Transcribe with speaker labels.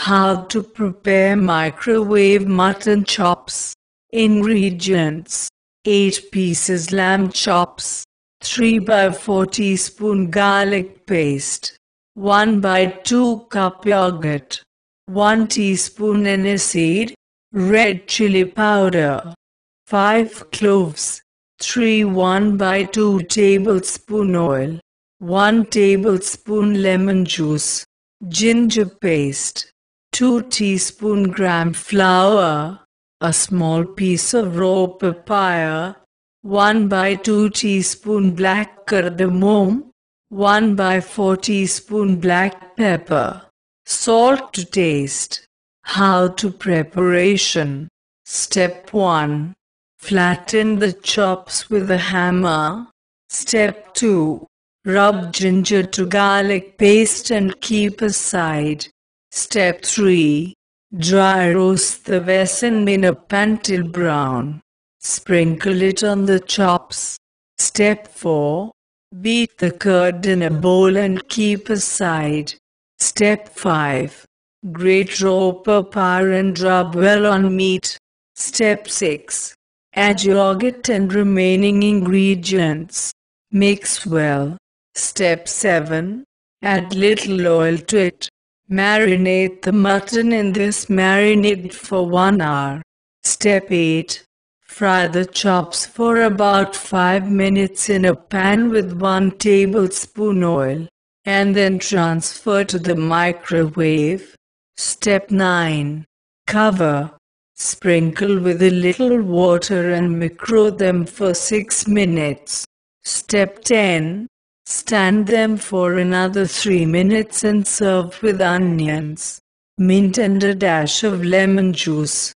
Speaker 1: How to prepare microwave mutton chops. Ingredients: 8 pieces lamb chops, 3 by 4 teaspoon garlic paste, 1 by 2 cup yogurt, 1 teaspoon aniseed, red chili powder, 5 cloves, 3 1 by 2 tablespoon oil, 1 tablespoon lemon juice, ginger paste, 2 teaspoon gram flour, a small piece of raw papaya, 1 by 2 teaspoon black cardamom, 1 by 4 teaspoon black pepper, salt to taste. How to preparation. Step 1. Flatten the chops with a hammer. Step 2. Rub ginger to garlic paste and keep aside. Step 3. Dry roast the venison in a pan till brown. Sprinkle it on the chops. Step 4. Beat the curd in a bowl and keep aside. Step 5. Grate raw papaya and rub well on meat. Step 6. Add yogurt and remaining ingredients. Mix well. Step 7. Add little oil to it. Marinate the mutton in this marinade for 1 hour. Step 8. Fry the chops for about 5 minutes in a pan with 1 tablespoon oil, and then transfer to the microwave. Step 9. Cover. Sprinkle with a little water and microwave them for 6 minutes. Step 10. Stand them for another 3 minutes and serve with onions, mint and a dash of lemon juice.